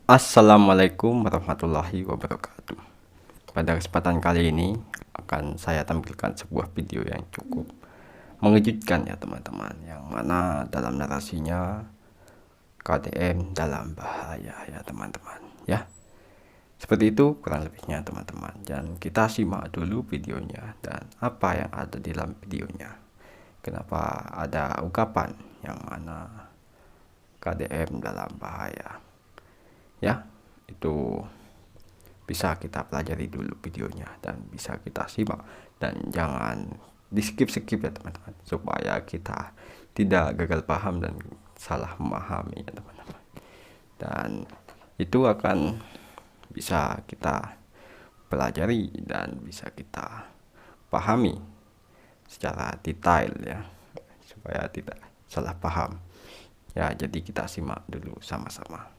Assalamualaikum warahmatullahi wabarakatuh. Pada kesempatan kali ini akan saya tampilkan sebuah video yang cukup mengejutkan ya teman-teman, yang mana dalam narasinya KDM dalam bahaya ya teman-teman ya. Seperti itu kurang lebihnya teman-teman, dan kita simak dulu videonya dan apa yang ada di dalam videonya. Kenapa ada ungkapan yang mana KDM dalam bahaya ya, itu bisa kita pelajari dulu videonya dan bisa kita simak, dan jangan di skip-skip ya teman-teman, supaya kita tidak gagal paham dan salah memahami ya teman-teman, dan itu akan bisa kita pelajari dan bisa kita pahami secara detail ya, supaya tidak salah paham ya. Jadi kita simak dulu sama-sama.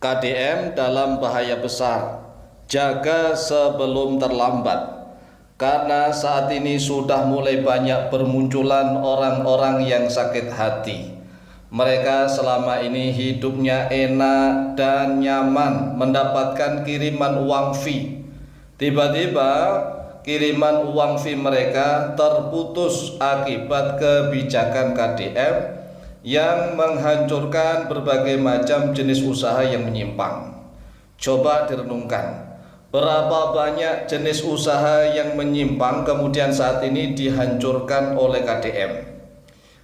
KDM dalam bahaya besar, jaga sebelum terlambat. Karena saat ini sudah mulai banyak bermunculan orang-orang yang sakit hati. Mereka selama ini hidupnya enak dan nyaman, mendapatkan kiriman uang fee. Tiba-tiba kiriman uang fee mereka terputus akibat kebijakan KDM yang menghancurkan berbagai macam jenis usaha yang menyimpang. Coba direnungkan, berapa banyak jenis usaha yang menyimpang kemudian saat ini dihancurkan oleh KDM.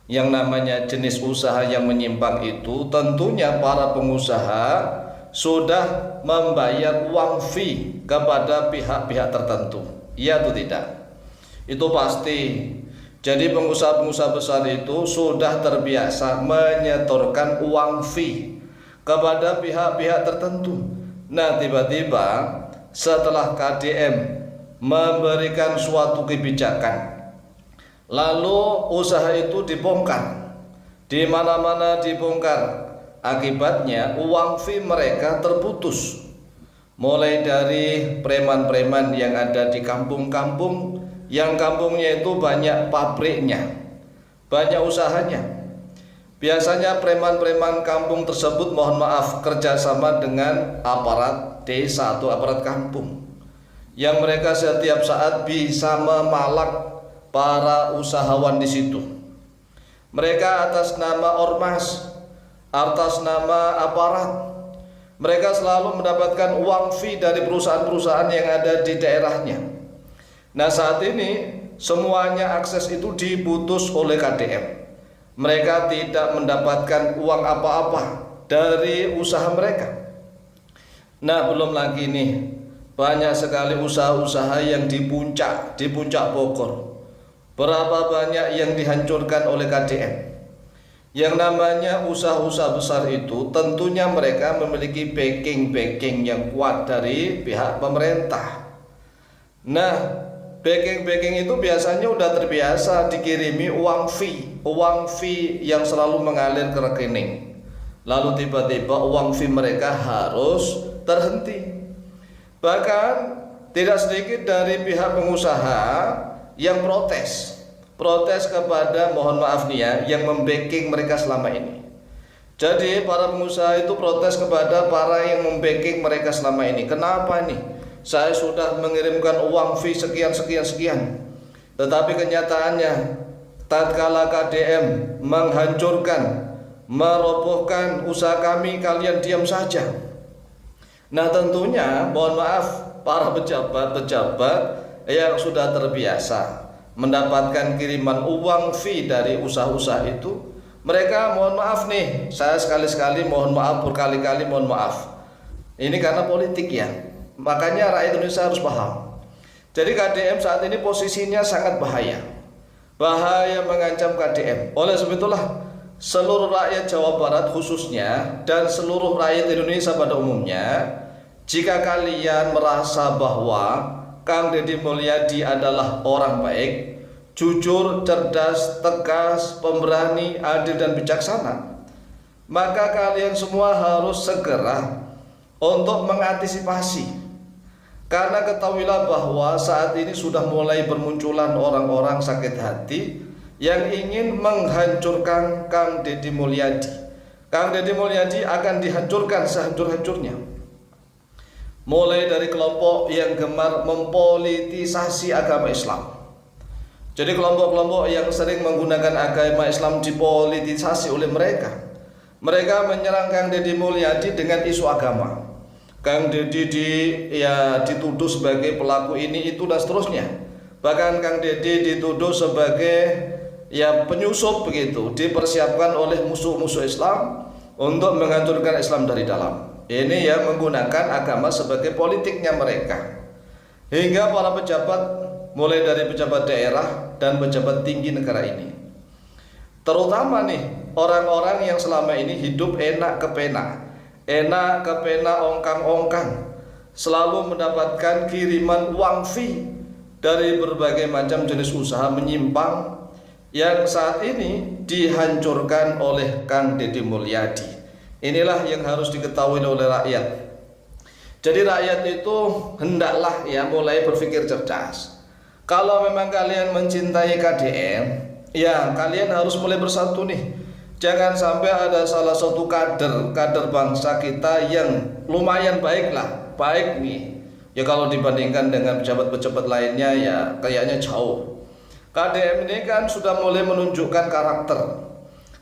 Yang namanya jenis usaha yang menyimpang itu tentunya para pengusaha sudah membayar uang fee kepada pihak-pihak tertentu, iya atau tidak? Itu pasti. Jadi pengusaha-pengusaha besar itu sudah terbiasa menyetorkan uang fee kepada pihak-pihak tertentu. Nah, tiba-tiba setelah KDM memberikan suatu kebijakan, lalu usaha itu dibongkar, di mana-mana dibongkar. Akibatnya uang fee mereka terputus. Mulai dari preman-preman yang ada di kampung-kampung, yang kampungnya itu banyak pabriknya, banyak usahanya. Biasanya preman-preman kampung tersebut, mohon maaf, kerjasama dengan aparat desa atau aparat kampung, yang mereka setiap saat bisa memalak para usahawan di situ. Mereka atas nama ormas, atas nama aparat, mereka selalu mendapatkan uang fee dari perusahaan-perusahaan yang ada di daerahnya. Nah, saat ini semuanya akses itu diputus oleh KDM. Mereka tidak mendapatkan uang apa-apa dari usaha mereka. Nah, belum lagi nih, banyak sekali usaha-usaha yang di puncak Bogor. Berapa banyak yang dihancurkan oleh KDM. Yang namanya usaha-usaha besar itu tentunya mereka memiliki backing yang kuat dari pihak pemerintah. Nah, backing itu biasanya udah terbiasa dikirimi uang fee yang selalu mengalir ke rekening. Lalu tiba-tiba uang fee mereka harus terhenti. Bahkan tidak sedikit dari pihak pengusaha yang protes kepada, mohon maaf nih ya, yang membacking mereka selama ini. Jadi para pengusaha itu protes kepada para yang membacking mereka selama ini. Kenapa nih? Saya sudah mengirimkan uang fee sekian, tetapi kenyataannya tatkala KDM menghancurkan, merobohkan usaha kami, kalian diam saja. Nah, tentunya mohon maaf, para pejabat yang sudah terbiasa mendapatkan kiriman uang fee dari usaha-usaha itu, mereka mohon maaf nih, saya sekali-sekali mohon maaf, berkali-kali mohon maaf, ini karena politik ya. Makanya rakyat Indonesia harus paham. Jadi KDM saat ini posisinya sangat bahaya mengancam KDM. Oleh sebab itulah seluruh rakyat Jawa Barat khususnya dan seluruh rakyat Indonesia pada umumnya, jika kalian merasa bahwa Kang Deddy Mulyadi adalah orang baik, jujur, cerdas, tegas, pemberani, adil dan bijaksana, maka kalian semua harus segera untuk mengantisipasi. Karena ketahuilah bahwa saat ini sudah mulai bermunculan orang-orang sakit hati yang ingin menghancurkan Kang Deddy Mulyadi, Kang Deddy Mulyadi akan dihancurkan sehancur-hancurnya. Mulai dari kelompok yang gemar mempolitisasi agama Islam. Jadi kelompok-kelompok yang sering menggunakan agama Islam dipolitisasi oleh mereka. Mereka menyerang Kang Deddy Mulyadi dengan isu agama. Kang Deddy dituduh sebagai pelaku ini itu dan seterusnya. Bahkan Kang Deddy dituduh sebagai penyusup begitu, dipersiapkan oleh musuh-musuh Islam untuk menghancurkan Islam dari dalam. Ini yang menggunakan agama sebagai politiknya mereka. Hingga para pejabat, mulai dari pejabat daerah dan pejabat tinggi negara ini, terutama nih orang-orang yang selama ini hidup enak kepena, ongkang-ongkang, selalu mendapatkan kiriman uang fee dari berbagai macam jenis usaha menyimpang yang saat ini dihancurkan oleh Kang Deddy Mulyadi. Inilah yang harus diketahui oleh rakyat. Jadi rakyat itu hendaklah mulai berpikir cerdas. Kalau memang kalian mencintai KDM, kalian harus mulai bersatu nih. Jangan sampai ada salah satu kader bangsa kita yang lumayan baik nih. Kalau dibandingkan dengan pejabat-pejabat lainnya kayaknya jauh. KDM ini kan sudah mulai menunjukkan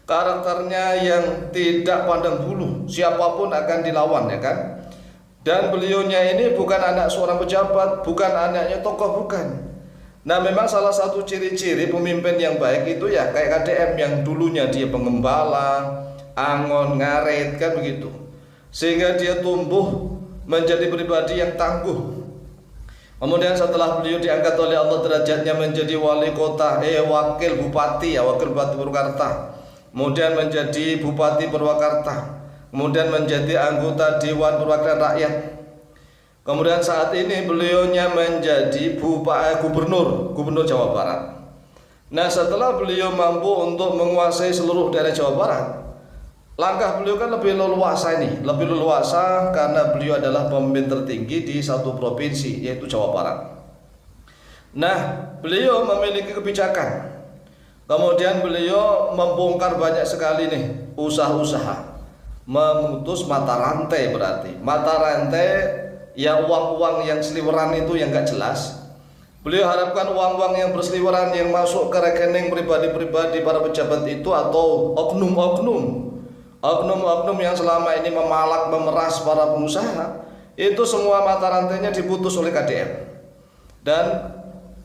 karakternya yang tidak pandang bulu, siapapun akan dilawan kan. Dan beliaunya ini bukan anak seorang pejabat, bukan anaknya tokoh, bukan. Nah, memang salah satu ciri-ciri pemimpin yang baik itu kayak KDM yang dulunya dia pengembala, angon, ngarit kan begitu. Sehingga dia tumbuh menjadi pribadi yang tangguh. Kemudian setelah beliau diangkat oleh Allah derajatnya menjadi wakil bupati Purwakarta. Kemudian menjadi Bupati Purwakarta, kemudian menjadi anggota Dewan Perwakilan Rakyat. Kemudian saat ini beliaunya menjadi gubernur Jawa Barat. Nah, setelah beliau mampu untuk menguasai seluruh daerah Jawa Barat, langkah beliau kan lebih leluasa karena beliau adalah pemimpin tertinggi di satu provinsi, yaitu Jawa Barat. Nah, beliau memiliki kebijakan. Kemudian beliau membongkar banyak sekali nih usaha-usaha, memutus mata rantai. Berarti mata rantai uang-uang yang seliweran itu yang gak jelas. Beliau harapkan uang-uang yang berseliweran yang masuk ke rekening pribadi-pribadi para pejabat itu atau oknum yang selama ini memeras para pengusaha, itu semua mata rantainya diputus oleh KDM dan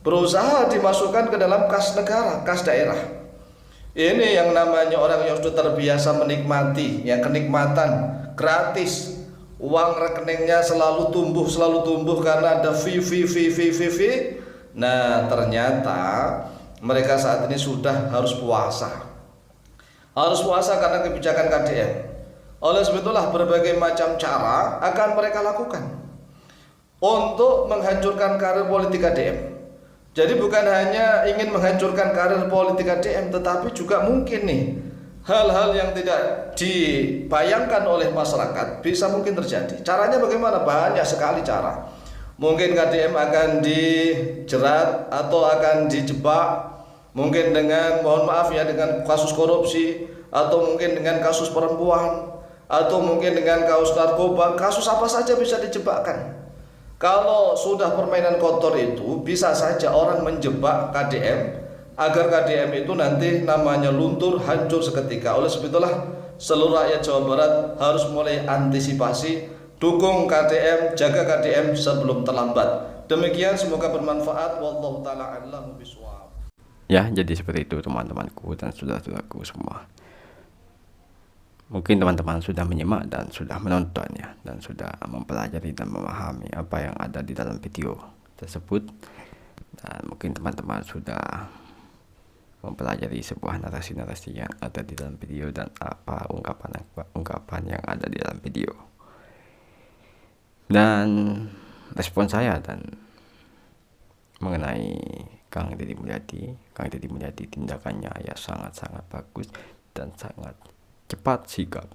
berusaha dimasukkan ke dalam kas negara, kas daerah. Ini yang namanya orang yang sudah terbiasa menikmati kenikmatan gratis. Uang rekeningnya selalu tumbuh karena ada fee. Nah, ternyata mereka saat ini sudah harus puasa. Karena kebijakan KDM. Oleh sebab itulah berbagai macam cara akan mereka lakukan untuk menghancurkan karir politik KDM. Jadi bukan hanya ingin menghancurkan karir politik KDM, tetapi juga mungkin nih hal-hal yang tidak dibayangkan oleh masyarakat bisa mungkin terjadi. Caranya bagaimana? Banyak sekali cara. Mungkin KDM akan dijerat atau akan dijebak, mungkin dengan dengan kasus korupsi, atau mungkin dengan kasus perempuan, atau mungkin dengan kasus narkoba. Kasus apa saja bisa dijebakkan. Kalau sudah permainan kotor itu, bisa saja orang menjebak KDM agar KDM itu nanti namanya luntur, hancur seketika. Oleh sebab itulah seluruh rakyat Jawa Barat harus mulai antisipasi, dukung KDM, jaga KDM sebelum terlambat. Demikian, semoga bermanfaat. Wallahu ta'ala a'lam bishawab. Ya, jadi seperti itu teman-temanku dan saudara-saudaraku semua. Mungkin teman-teman sudah menyimak dan sudah menonton dan sudah mempelajari dan memahami apa yang ada di dalam video tersebut. Dan mungkin teman-teman sudah mempelajari sebuah narasi-narasi yang ada di dalam video dan apa ungkapan yang ada di dalam video. Dan respon saya dan mengenai Kang Deddy Mulyadi tindakannya sangat-sangat bagus dan sangat cepat sigap,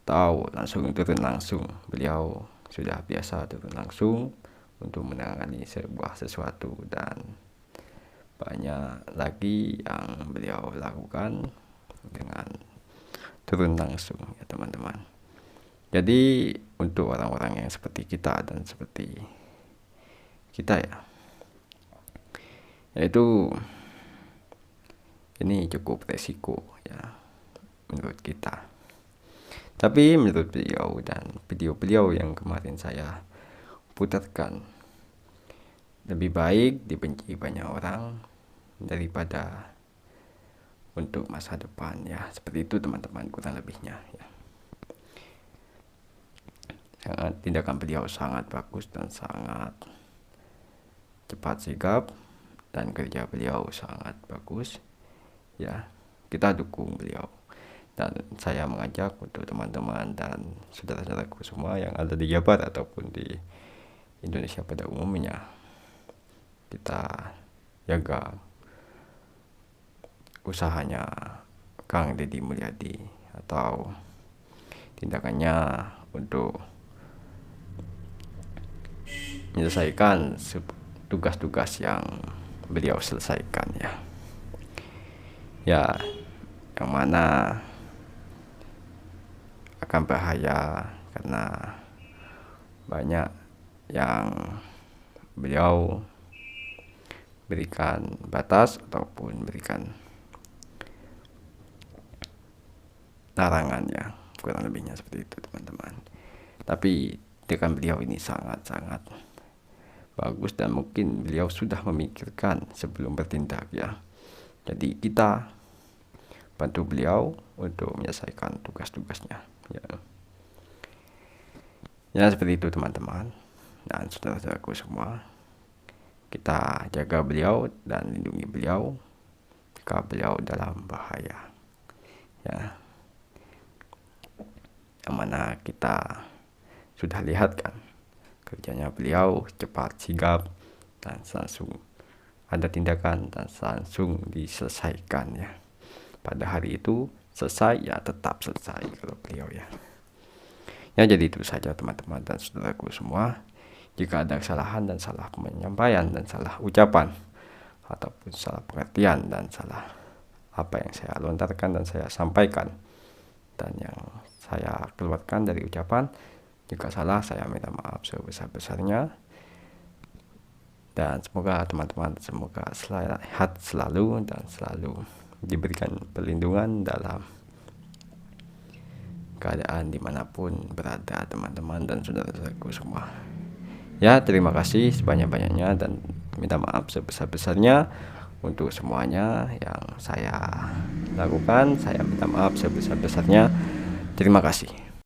atau langsung turun langsung. Beliau sudah biasa turun langsung untuk menangani sesuatu, dan banyak lagi yang beliau lakukan dengan turun langsung ya teman-teman. Jadi untuk orang-orang yang seperti kita dan seperti kita ya, yaitu ini cukup resiko ya menurut kita. Tapi menurut beliau dan video-video yang kemarin saya putarkan, lebih baik dibenci banyak orang daripada untuk masa depan ya. Seperti itu teman-teman kurang lebihnya ya. Tindakan beliau sangat bagus dan sangat cepat sigap, dan kerja beliau sangat bagus ya. Kita dukung beliau, dan saya mengajak untuk teman-teman dan saudara-saudaraku semua yang ada di Jabar ataupun di Indonesia pada umumnya, kita jaga usahanya Kang Deddy Mulyadi atau tindakannya untuk menyelesaikan tugas-tugas yang beliau selesaikan ya. Ya, yang mana akan bahaya karena banyak yang beliau berikan batas ataupun berikan larangan ya, kurang lebihnya seperti itu teman-teman. Tapi tindakan beliau ini sangat-sangat bagus dan mungkin beliau sudah memikirkan sebelum bertindak ya. Jadi kita bantu beliau untuk menyelesaikan tugas-tugasnya ya. Ya seperti itu teman-teman dan saudara-saudaraku semua, kita jaga beliau dan lindungi beliau jika beliau dalam bahaya ya. Yang mana kita sudah lihat kan kerjanya beliau cepat sigap dan langsung ada tindakan dan langsung diselesaikan ya. Pada hari itu selesai ya, tetap selesai kalau beliau ya. Ya jadi itu saja teman-teman dan saudaraku semua. Jika ada kesalahan dan salah penyampaian dan salah ucapan ataupun salah pengertian dan salah apa yang saya lontarkan dan saya sampaikan dan yang saya keluarkan dari ucapan, jika salah saya minta maaf sebesar-besarnya. Dan semoga teman-teman sehat selalu dan selalu diberikan perlindungan dalam keadaan dimanapun berada teman-teman dan saudara-saudaraku semua ya. Terima kasih sebanyak-banyaknya dan minta maaf sebesar-besarnya untuk semuanya yang saya lakukan. Saya minta maaf sebesar-besarnya. Terima kasih.